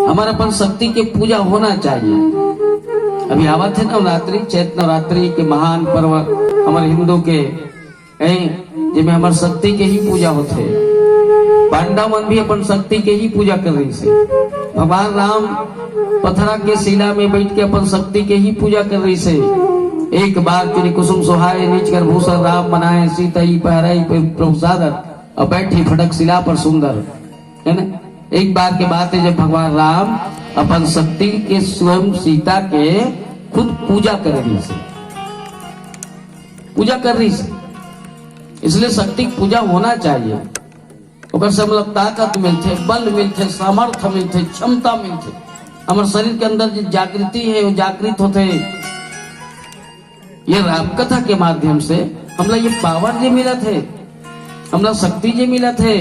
हमारा अपन शक्ति के पूजा होना चाहिए। अभी आवत है नवरात्रि, चैत नवरात्रि के महान पर्व हमारे हिंदू के जिसमें हमारे शक्ति के ही पूजा होते। पांडव मन भी अपन शक्ति के ही पूजा कर रही से। भगवान राम पथरा के शिला में बैठ के अपन शक्ति के ही पूजा कर रही से। एक बार चुनी कुसुम सुहाए नीच कर भूषण राम बनाए सीता ही पहराई प्रभु सादर और बैठी फटक शिला पर सुंदर, है ना। एक बार के बात है जब भगवान राम अपन शक्ति के स्वयं सीता के खुद पूजा कर रही से, पूजा कर रही से। इसलिए शक्ति की पूजा होना चाहिए। ओकर से मतलब ताकत मिलते, बल मिलते, सामर्थ्य मिलते, क्षमता मिलते। हमारे शरीर के अंदर जो जागृति है वो जागृत होते। ये राम कथा के माध्यम से हमला ये पावर जो मिला थे, हमला शक्ति जो मिला थे।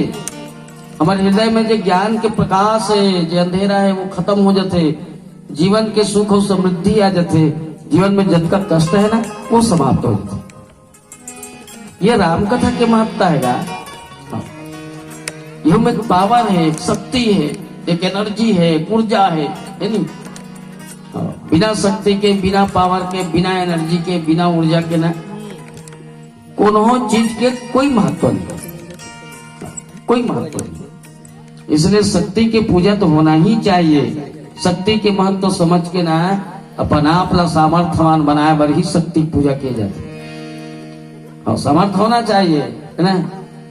हमारे हृदय में जो ज्ञान के प्रकाश है, जो अंधेरा है वो खत्म हो जाते। जीवन के सुख और समृद्धि आ जाते। जीवन में जब का कष्ट है ना वो समाप्त हो जाते। ये राम कथा के महत्ता है। यह में पावर है, एक शक्ति है, एक एनर्जी है, एक ऊर्जा है नहीं। बिना शक्ति के, बिना पावर के, बिना एनर्जी के, बिना ऊर्जा के ना कोनो चीज के कोई महत्व नहीं, कोई महत्व नहीं। इसलिए शक्ति की पूजा तो होना ही चाहिए। शक्ति के महत्व तो समझ के ना अपन आप सामर्थ्यवान बनाए बर ही शक्ति की पूजा की जाती है। और सामर्थ्य होना चाहिए, है ना।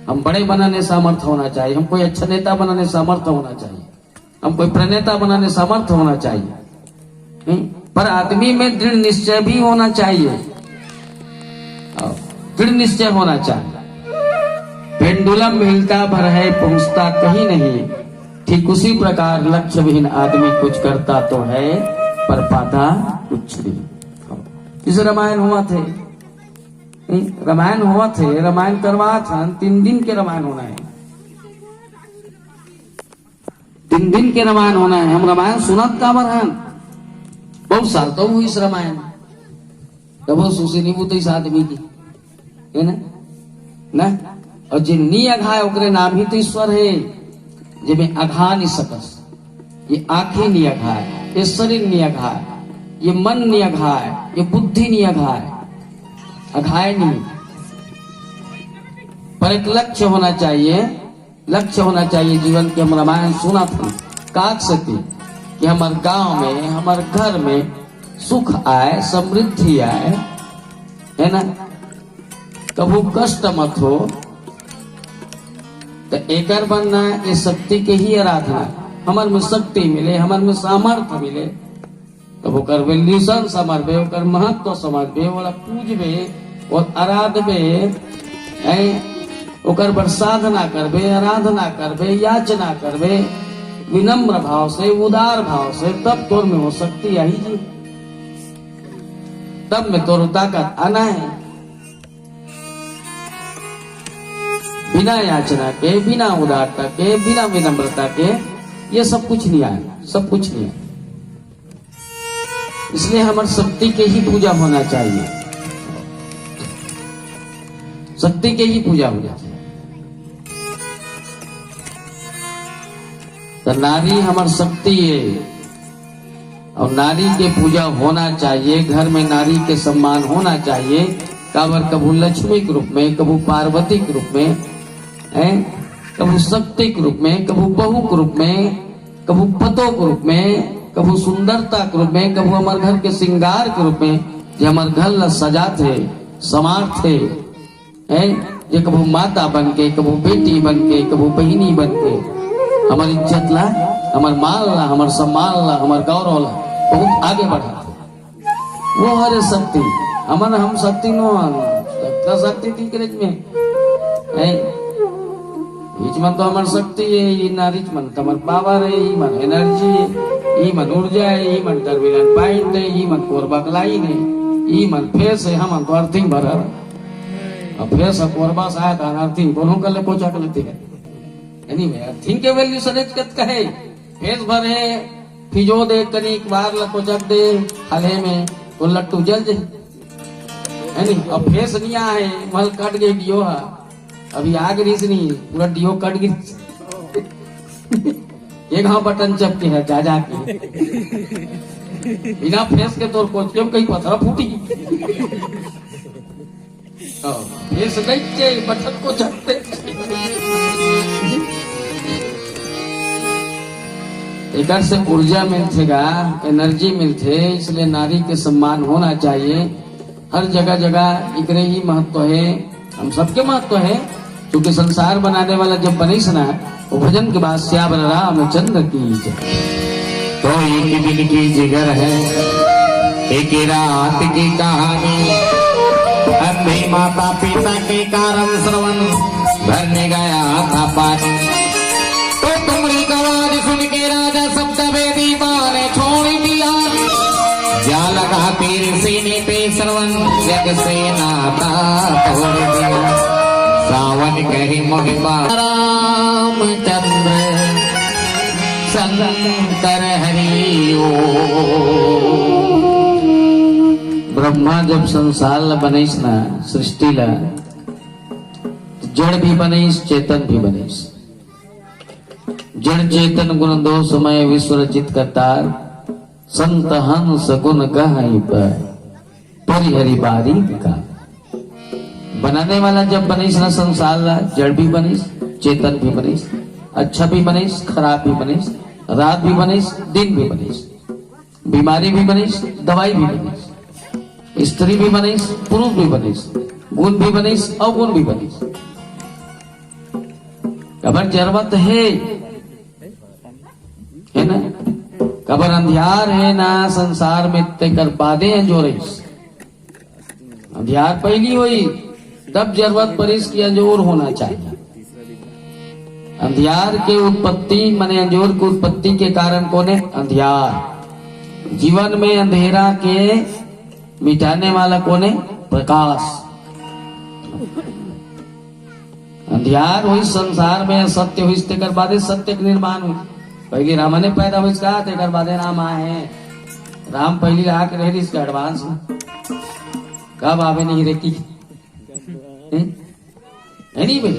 हम बड़े बनाने सामर्थ्य होना चाहिए, हम कोई अच्छा नेता बनाने सामर्थ्य होना चाहिए, हम कोई प्रणेता बनाने सामर्थ्य होना चाहिए। पर आदमी में दृढ़ निश्चय भी होना चाहिए, दृढ़ निश्चय होना चाहिए। पेंडुलम हिलता भर है पहुंचता कहीं नहीं, ठीक उसी प्रकार लक्ष्य विहीन आदमी कुछ करता तो है पर पाता कुछ नहीं। इस रामायण हुआ थे, रामायण हुआ थे, रामायण करवा था। 3 दिन के रामायण होना है, 3 दिन के रामायण होना है। हम रामायण सुनत का बरहन बहुत साल तो हुई इस रामायण, तब वो सुशी नहीं बुत इस आदमी की, है ना। और जिन्नी अघा है ओकरे नाम ही तो ईश्वर है। जिसमें अघा नहीं सकस, ये आंखें नहीं अघा है, ये शरीर नहीं अघा है, ये मन नहीं अघा है, ये बुद्धि नहीं अघा है, अघाय नहीं। पर एक लक्ष्य होना चाहिए, लक्ष्य होना चाहिए जीवन के। हम रामायण सुना था काक सके कि हमारे गांव में, हमारे घर में सुख आए, समृद्धि आए, है ना। कभी कष्ट मत हो तो एकर बनना ये शक्ति के ही आराधना। हमार में शक्ति मिले, हमार में सामर्थ्य मिले तो वो कर वैल्यूशन समझबे, ओकर महत्व समझबे, ओला पूजबे और आराधबे, ओकर पर साधना करबे, आराधना करबे, याचना करबे विनम्र भाव से, उदार भाव से। तब तोर में वो शक्ति आई जी, तब में तोर ताकत आना है। बिना याचना के, बिना उदारता के, बिना विनम्रता के ये सब कुछ नहीं आएगा, सब कुछ नहीं आएगा। इसलिए हमारे शक्ति के ही पूजा होना चाहिए, शक्ति के ही पूजा होना चाहिए। तो नारी हमारी शक्ति है और नारी के पूजा होना चाहिए। घर में नारी के सम्मान होना चाहिए। काबर कभू लक्ष्मी के रूप में, कभू पार्वती के रूप में, कभू शक्ति के रूप में, कभू बहू के रूप में, कभू पतों के रूप में, कभू सुंदरता के रूप में, कभू हमारे घर के श्रृंगार के रूप में, जो हमारे घर ला सजाते समार्थ है, जो कभू माता बन के, कभू बेटी बन के, कभू बहिनी बन के हमारी इज्जत ला, हमारे माल ला, हमारे सम्मान ला, हमारे गौरव ला बहुत आगे बढ़ा। वो हरे शक्ति हमारे, हम शक्ति नो शक्ति तीकरेज में ईच मन तो हमारी शक्ति है, ये नारीच मन तो हमारे पावर है, ये मन एनर्जी है, ये मन ऊर्जा है, ये मन टर्बिनेंट पॉइंट है, ये मन कोर बकलाई है, ये मन फेस है, हम तो अर्थिंग भरा। अब फेस कोरबा आया था अर्थिंग दोनों कर ले पोछा कर लेती है। एनीवे अर्थिंग के वैल्यू सरेज कत कहे फेस भरे फिजो दे कनिक बार लकोचक दे हले में तो लट्टू जल जाए, है नहीं। अब फेस नहीं आए मल कट गई डियो है, अभी आग रही नहीं पूरा डियो कट गई एक हाँ बटन चपके है जा जाके बिना फेस के तोर कोच के कहीं पत्थर फूटी फेस नहीं के बटन को चपते। एक से ऊर्जा मिलतेगा, एनर्जी मिलते, इसलिए नारी के सम्मान होना चाहिए हर जगह जगह। इकरे ही महत्व है, हम सबके महत्व है, क्योंकि संसार बनाने वाला जब बनीस ना वो भजन के बाद श्याम रामचंद्र की जय। तो एक दिन की जिगर है, एक रात की कहानी। अपने माता पिता के कारण श्रवण भरने गया था पानी। तो तुमरी आवाज सुन के राजा सप्तवेदी ने छोड़ दिया। जा लगा तेरे सीने पे श्रवण जग से नाता तोड़ दिया। सावन कही मोहिबा रामचंद्र शंकर हरि ओम। ब्रह्मा जब संसार ला बनीस ना, सृष्टि ला, जड़ भी बनीस चेतन भी बनीस। जड़ चेतन गुण दो समय विश्व रचित करतार। संत हंस गुण गहाई पर परिहरि बारी का। बनाने वाला जब बनीस ना संसार ला, जड़ भी बनीस चेतन भी बनीस, अच्छा भी बनीस खराब भी बनीस, रात भी बनीस दिन भी बनीस, बीमारी भी बनीस दवाई भी बनीस, स्त्री भी बनीस पुरुष भी बनीस, गुण भी बनीस अवगुण भी बनीस। कबर जरूरत है ना, कबर अंधियार है ना संसार में तेकर बादे हैं जो रहीस। अंधियार पहली हुई तब जरूरत परिस की अंजोर होना चाहिए। अंधियार के उत्पत्ति माने अंजोर की उत्पत्ति के कारण कौन है? अंधियार। जीवन में अंधेरा के मिटाने वाला कौन है? प्रकाश। अंधियार हुई संसार में सत्य हुई, तेकर बादे सत्य के निर्माण हुई। पहली राम ने पैदा हुई, तेकर बादे राम आए। राम पहली रहा के रहे इसका एडवांस में कब आवे नहीं रे की नहीं भाई।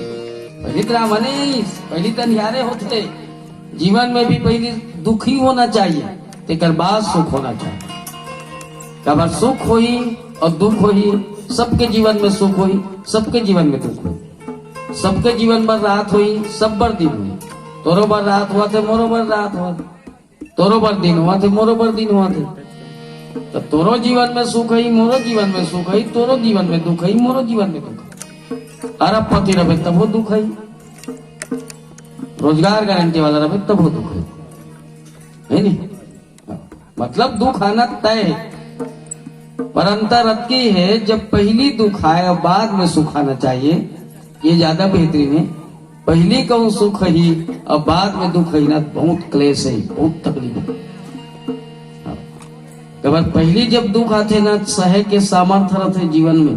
पहली तो राम नहीं, पहली तो अंधियारे होते। जीवन में भी पहली दुखी होना चाहिए, तेकर बाद सुख होना चाहिए। कब सुख हुई और दुख हुई, सबके जीवन में सुख हुई सबके जीवन में दुख हुई। सबके जीवन पर रात हुई सब बर दिन हुई। तोरो बर रात हुआ थे मोरो बर रात हुआ थे, तोरो बर दिन हुआ थे मोरो बर दिन हुआ थे। तो तोरो जीवन में सुख है मोरो जीवन में सुख है, तोरो जीवन में दुख है मोरो जीवन में दुख है। अरब पति रहे तब वो दुख है, रोजगार गारंटी वाला रहे तब वो दुख है नहीं। मतलब दुख आना तय है, पर अंतर अतकी है जब पहली दुख आए और बाद में सुख आना चाहिए, ये ज्यादा बेहतरीन है। पहली कहूँ सुख ही और बाद में दुख ही ना, बहुत क्लेश है, बहुत तकलीफ है। अगर पहली जब दुख आते ना सहे के सामर्थ्य रहते जीवन में।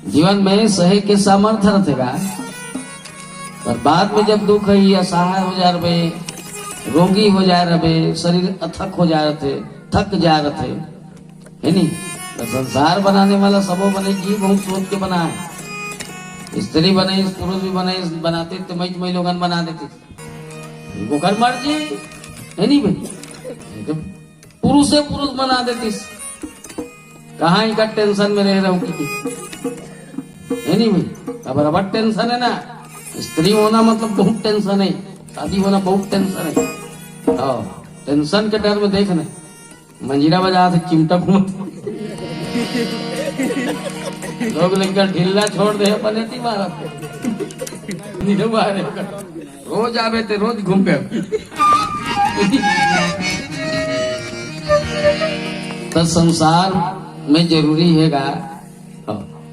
जीवन में सहे के सामर्थ्य रहेगा, पर बाद में जब दुख है असहाय हो जा रहे, रोगी हो जा रहे, शरीर अथक हो जा रहे थे, थक जा रहे थे, है नहीं। तो संसार बनाने वाला सबो बने जीव बहुत सोच के बना है। स्त्री बने पुरुष भी बने, बनाते तो मैं लोगन बना देते, वो कर मर्जी है नहीं भाई। तो पुरुष से पुरुष बना देती, कहाँ इनका टेंशन में रह रहा हूँ है नहीं भाई। अब बराबर टेंशन है ना, स्त्री होना मतलब बहुत टेंशन है, शादी होना बहुत टेंशन है। टेंशन के डर में देखना मंजीरा बजा थे चिमटा घूमते लोग लेकर ढिल्ला छोड़ दे पनेती मारा रोज आवे थे रोज घूम के। तो संसार में जरूरी हैगा,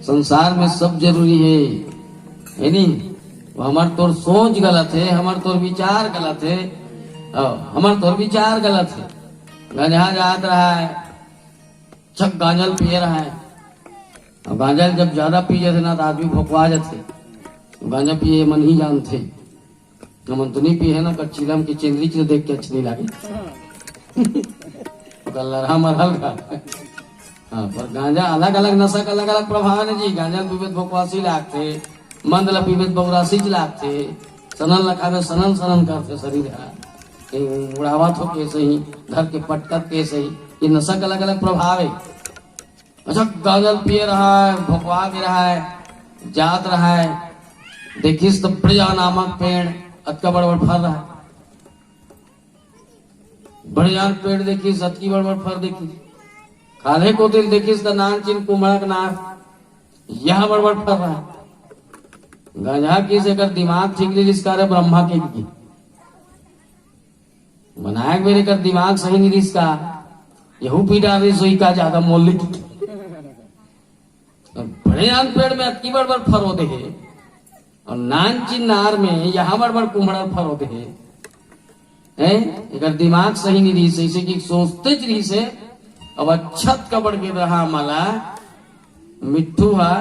संसार में सब जरूरी है नहीं। हमार तोर सोच गलत है, हमार तोर विचार गलत है, हमार तोर विचार गलत है। गंजा जात रहा है, छक गांजल पिए रहा है। अब गांजल जब ज्यादा पी जाते ना तो आदमी भोकवा जाते, गांजा पिए मन ही जानते। मन तो नहीं पिए ना, चिलम की चेंदरी चीज देख के अच्छी नहीं लगी लड़ा मरल का। हाँ, पर गांजा अलग अलग नशा का अलग अलग प्रभाव है जी। गांजा विविध भोकवासी लागते, मंद पीबे बौरा सिच लागते, सनन लखावे सनन सनन करते शरीर है, कहीं उड़ावत हो के सही, धर के पटकत के सही, ये नशा का अलग अलग प्रभाव है। अच्छा गाजल पिए रहा है, भोकवा भी रहा है, जात रहा है, देखिस तो बढ़िया नामक पेड़ अतका बड़ फल रहा है, बढ़िया पेड़ देखिस अतकी बड़ फल देखी, खाले को दिल देखिस तो नान चिन कुमड़क नार यह बड़ फल रहा है। गंजा की से कर दिमाग ठीक ली रिश्ता ब्रह्मा के की बनाए मेरे कर दिमाग सही नहीं रिश्ता यहू पीड़ा रही सोई का ज्यादा मोल की बड़े आन पेड़ में अतकी बड़ फर होते है और नान चिन नार में यहाँ बड़ कुम्हड़ा फर होते है। अगर दिमाग सही नहीं रही से इसे की सोचते ज रही से अब अच्छत का बढ़ के रहा माला मिट्टू हा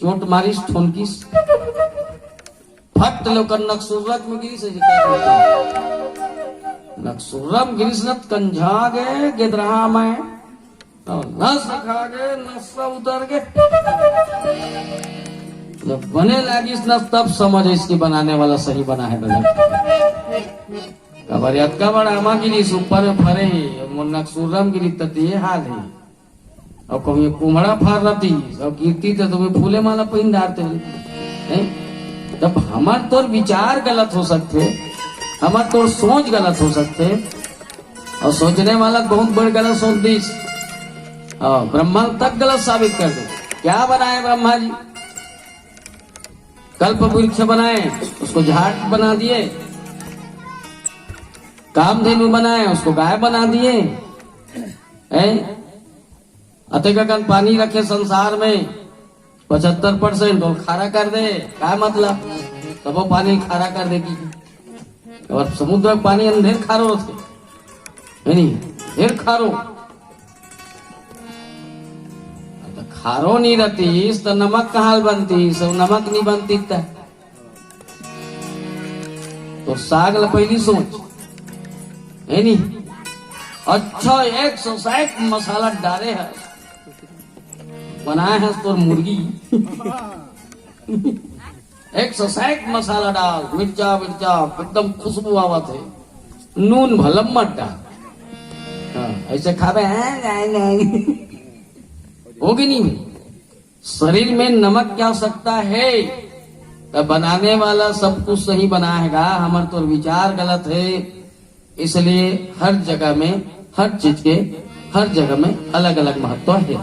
चोट मारिस ठोनकिस फट लो कर नक्सुरक में गिरी से नक्सुरम गिरिस नत कंझा गए गिद रहा मैं नस खा गए नस उतर गए। जब बने लागिस न तब समझ इसकी बनाने वाला सही बना है कबरियत का बड़ा अमा गिरी ऊपर में फरे नक्सुरम गिरी तब ये हाल है और कभी कुम्हड़ा फार रहती और कीर्ति तो तुम्हें फूले माला पहन डालते हैं। जब हमार तोर विचार गलत हो सकते, हमार तोर सोच गलत हो सकते और सोचने वाला बहुत बड़ गलत सोच दीस और ब्रह्मा तक गलत साबित कर दे। क्या बनाए ब्रह्मा जी? कल्प वृक्ष बनाए उसको झाट बना दिए, कामधेनु बनाए उसको गाय बना दिए, अतिकन पानी रखे संसार में 75% और खारा कर दे, क्या मतलब? तब वो पानी खारा कर देगी और समुद्र में पानी अंधेर खारो रहते नहीं ढेर खारो तो खारो नहीं रहती तो नमक कहाँ बनती, सब नमक नहीं बनती तो साग ला पहली सोच है नहीं। अच्छा 160 मसाला डाले है बनाए हैं तो मुर्गी 160 मसाला डाल मिर्चा मिर्चा एकदम खुशबू आवत है, नून भलम मत डाल ऐसे खावे होगी नहीं। शरीर में नमक क्या सकता है तो बनाने वाला सब कुछ सही बनाएगा, हमारे तो विचार गलत है। इसलिए हर जगह में हर चीज के हर जगह में अलग अलग महत्व है।